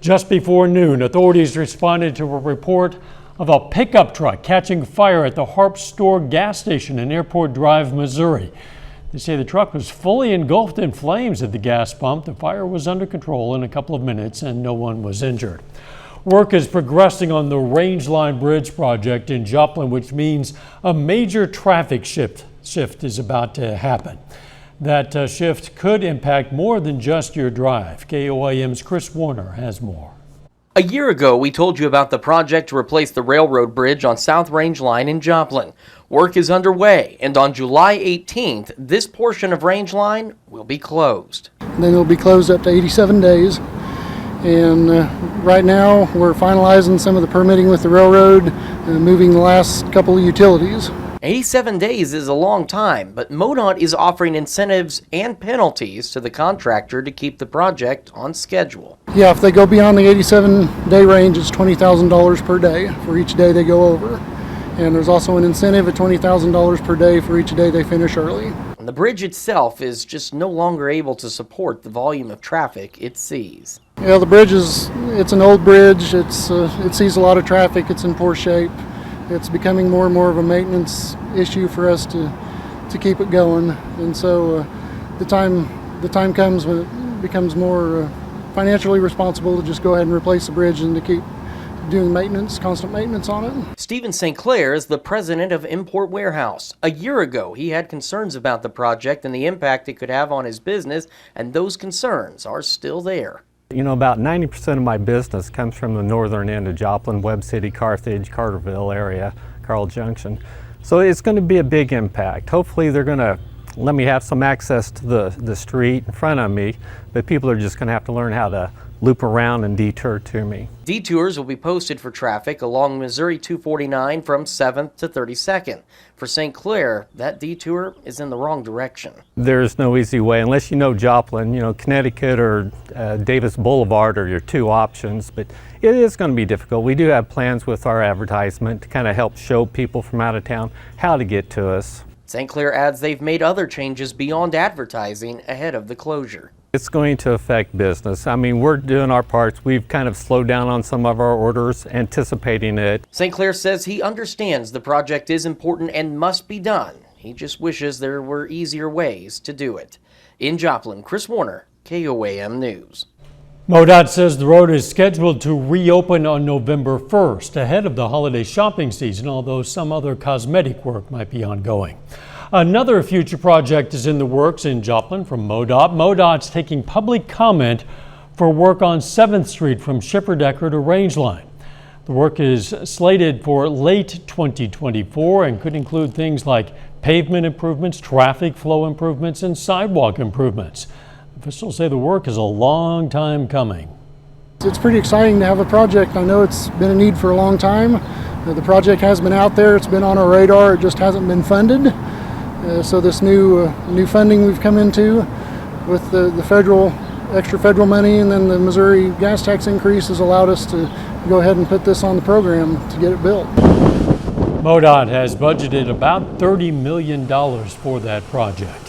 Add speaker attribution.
Speaker 1: Just before noon, authorities responded to a report of a pickup truck catching fire at the Harp Store gas station in Airport Drive, Missouri. They say the truck was fully engulfed in flames at the gas pump. The fire was under control in a couple of minutes and no one was injured. Work is progressing on the Rangline Bridge project in Joplin, which means a major traffic shift is about to happen. That shift could impact more than just your drive. KOAM's Chris Warner has more.
Speaker 2: A year ago, we told you about the project to replace the railroad bridge on South Rangline in Joplin. Work is underway, and on July 18th, this portion of Rangline will be closed.
Speaker 3: Then it'll be closed up to 87 days. And right now, we're finalizing some of the permitting with the railroad, moving the last couple of utilities.
Speaker 2: 87 days is a long time, but MoDOT is offering incentives and penalties to the contractor to keep the project on schedule.
Speaker 3: Yeah, if they go beyond the 87-day range, it's $20,000 per day for each day they go over. And there's also an incentive at $20,000 per day for each day they finish early.
Speaker 2: And the bridge itself is just no longer able to support the volume of traffic it sees.
Speaker 3: Yeah, the bridge it's an old bridge. It sees a lot of traffic. It's in poor shape. It's becoming more and more of a maintenance issue for us to keep it going. And so the time comes when it becomes more financially responsible to just go ahead and replace the bridge and to keep doing maintenance, constant maintenance on it.
Speaker 2: Stephen St. Clair is the president of Import Warehouse. A year ago, he had concerns about the project and the impact it could have on his business, and those concerns are still there.
Speaker 4: You know, about 90% of my business comes from the northern end of Joplin, Webb City, Carthage, Carterville area, Carl Junction. So it's going to be a big impact. Hopefully they're going to let me have some access to the street in front of me, but people are just going to have to learn how to loop around and detour to me.
Speaker 2: Detours will be posted for traffic along Missouri 249 from 7th to 32nd. For St. Clair, that detour is in the wrong direction.
Speaker 4: There's no easy way, unless you know Joplin. You know, Connecticut or Davis Boulevard are your two options, but it is going to be difficult. We do have plans with our advertisement to kind of help show people from out of town how to get to us.
Speaker 2: St. Clair adds they've made other changes beyond advertising ahead of the closure.
Speaker 4: It's going to affect business. I mean, we're doing our parts. We've kind of slowed down on some of our orders, anticipating it.
Speaker 2: St. Clair says he understands the project is important and must be done. He just wishes there were easier ways to do it. In Joplin, Chris Warner, KOAM News.
Speaker 1: MoDOT says the road is scheduled to reopen on November 1st, ahead of the holiday shopping season, although some other cosmetic work might be ongoing. Another future project is in the works in Joplin from MoDOT. MoDOT's taking public comment for work on 7th Street from Schifferdecker to Rangeline. The work is slated for late 2024 and could include things like pavement improvements, traffic flow improvements, and sidewalk improvements. Officials say the work is a long time coming.
Speaker 3: It's pretty exciting to have a project. I know it's been a need for a long time. The project has been out there. It's been on our radar. It just hasn't been funded. So this new funding we've come into with the extra federal money and then the Missouri gas tax increase has allowed us to go ahead and put this on the program to get it built.
Speaker 1: MoDOT has budgeted about $30 million for that project.